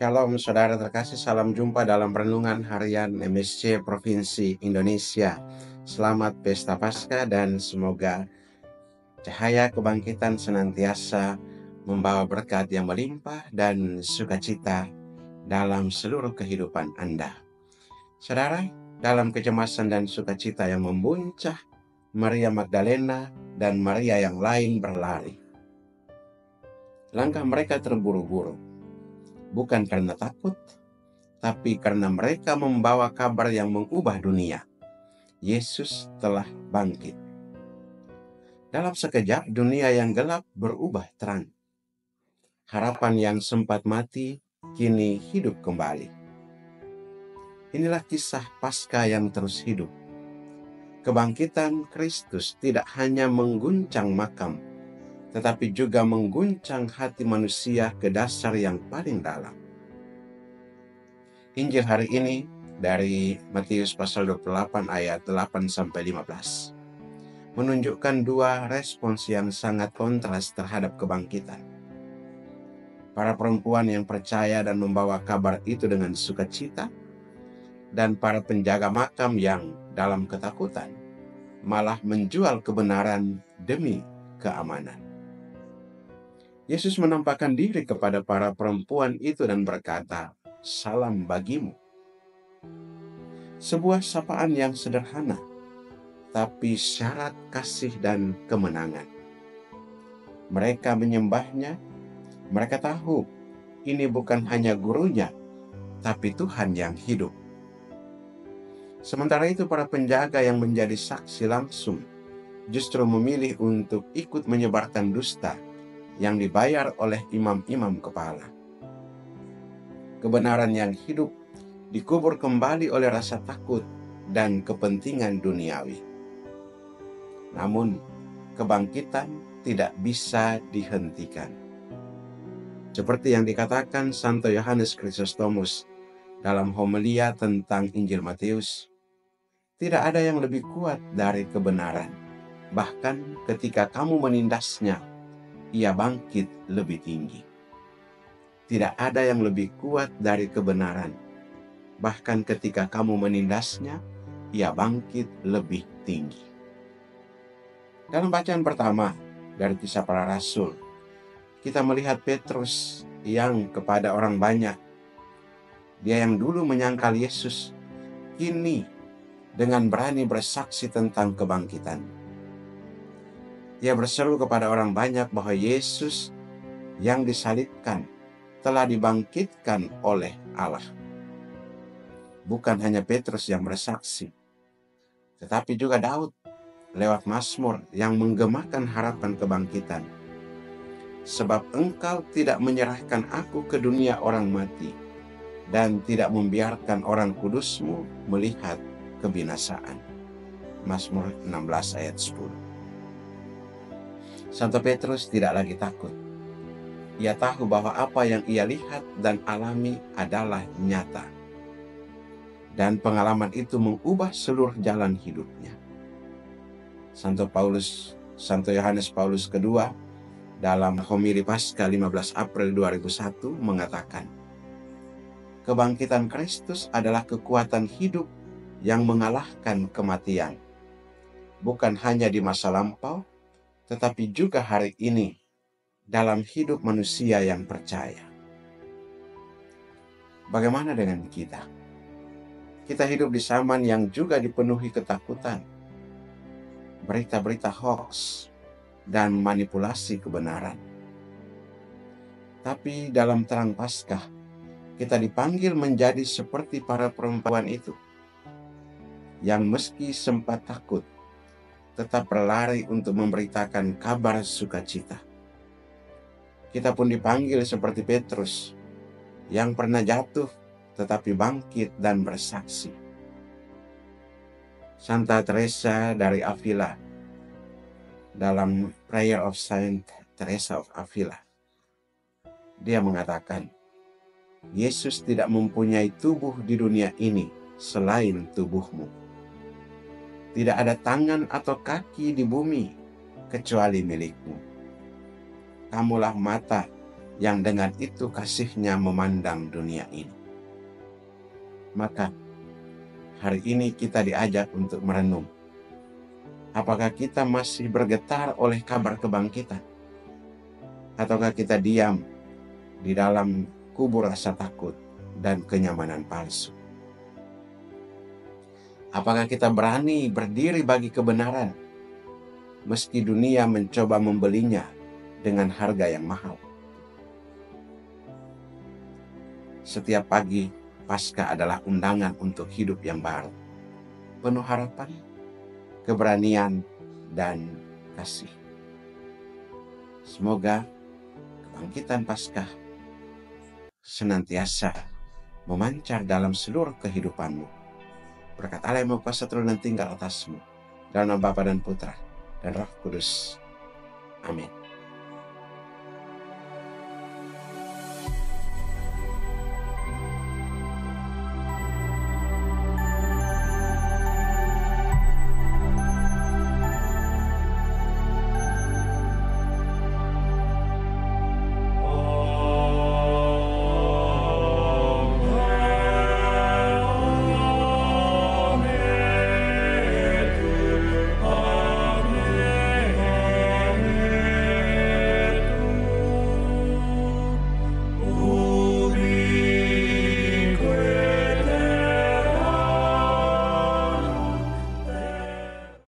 Shalom saudara terkasih, salam jumpa dalam renungan harian MSC Provinsi Indonesia. Selamat Pesta Paskah dan semoga cahaya kebangkitan senantiasa membawa berkat yang melimpah dan sukacita dalam seluruh kehidupan Anda. Saudara, dalam kecemasan dan sukacita yang membuncah, Maria Magdalena dan Maria yang lain berlari. Langkah mereka terburu-buru. Bukan karena takut, tapi karena mereka membawa kabar yang mengubah dunia. Yesus telah bangkit. Dalam sekejap, dunia yang gelap berubah terang. Harapan yang sempat mati, kini hidup kembali. Inilah kisah Paskah yang terus hidup. Kebangkitan Kristus tidak hanya mengguncang makam, tetapi juga mengguncang hati manusia ke dasar yang paling dalam. Injil hari ini dari Matius pasal 28 ayat 8-15 menunjukkan dua respons yang sangat kontras terhadap kebangkitan. Para perempuan yang percaya dan membawa kabar itu dengan sukacita, dan para penjaga makam yang dalam ketakutan malah menjual kebenaran demi keamanan. Yesus menampakkan diri kepada para perempuan itu dan berkata, "Salam bagimu." Sebuah sapaan yang sederhana, tapi syarat kasih dan kemenangan. Mereka menyembahnya, mereka tahu ini bukan hanya gurunya, tapi Tuhan yang hidup. Sementara itu para penjaga yang menjadi saksi langsung justru memilih untuk ikut menyebarkan dusta yang dibayar oleh imam-imam kepala. Kebenaran yang hidup dikubur kembali oleh rasa takut dan kepentingan duniawi. Namun, kebangkitan tidak bisa dihentikan. Seperti yang dikatakan Santo Yohanes Chrysostomus dalam homilia tentang Injil Matius, tidak ada yang lebih kuat dari kebenaran. Bahkan ketika kamu menindasnya, ia bangkit lebih tinggi. Tidak ada yang lebih kuat dari kebenaran. Bahkan ketika kamu menindasnya, ia bangkit lebih tinggi. Dalam bacaan pertama dari Kisah Para Rasul, kita melihat Petrus yang kepada orang banyak, dia yang dulu menyangkal Yesus, kini dengan berani bersaksi tentang kebangkitan. Ia berseru kepada orang banyak bahwa Yesus yang disalibkan telah dibangkitkan oleh Allah. Bukan hanya Petrus yang bersaksi, tetapi juga Daud lewat Mazmur yang menggemakan harapan kebangkitan. Sebab engkau tidak menyerahkan aku ke dunia orang mati, dan tidak membiarkan orang kudusmu melihat kebinasaan. Mazmur 16 ayat 10. Santo Petrus tidak lagi takut. Ia tahu bahwa apa yang ia lihat dan alami adalah nyata. Dan pengalaman itu mengubah seluruh jalan hidupnya. Santo Yohanes Paulus II dalam homili Paskah 15 April 2001 mengatakan, kebangkitan Kristus adalah kekuatan hidup yang mengalahkan kematian. Bukan hanya di masa lampau, tetapi juga hari ini dalam hidup manusia yang percaya. Bagaimana dengan kita? Kita hidup di zaman yang juga dipenuhi ketakutan, berita-berita hoax, dan manipulasi kebenaran. Tapi dalam terang Paskah, kita dipanggil menjadi seperti para perempuan itu, yang meski sempat takut, tetap berlari untuk memberitakan kabar sukacita. Kita pun dipanggil seperti Petrus, yang pernah jatuh tetapi bangkit dan bersaksi. Santa Teresa dari Avila dalam Prayer of Saint Teresa of Avila, dia mengatakan, Yesus tidak mempunyai tubuh di dunia ini selain tubuhmu. Tidak ada tangan atau kaki di bumi kecuali milikmu. Kamulah mata yang dengan itu kasih-Nya memandang dunia ini. Maka hari ini kita diajak untuk merenung. Apakah kita masih bergetar oleh kabar kebangkitan? Ataukah kita diam di dalam kubur rasa takut dan kenyamanan palsu? Apakah kita berani berdiri bagi kebenaran, meski dunia mencoba membelinya dengan harga yang mahal? Setiap pagi, Paskah adalah undangan untuk hidup yang baru, penuh harapan, keberanian, dan kasih. Semoga kebangkitan Paskah senantiasa memancar dalam seluruh kehidupanmu. Berkat Allah yang Maha Kuasa turun dan tinggal atasmu. Dalam nama Bapa dan Putra dan Roh Kudus. Amin.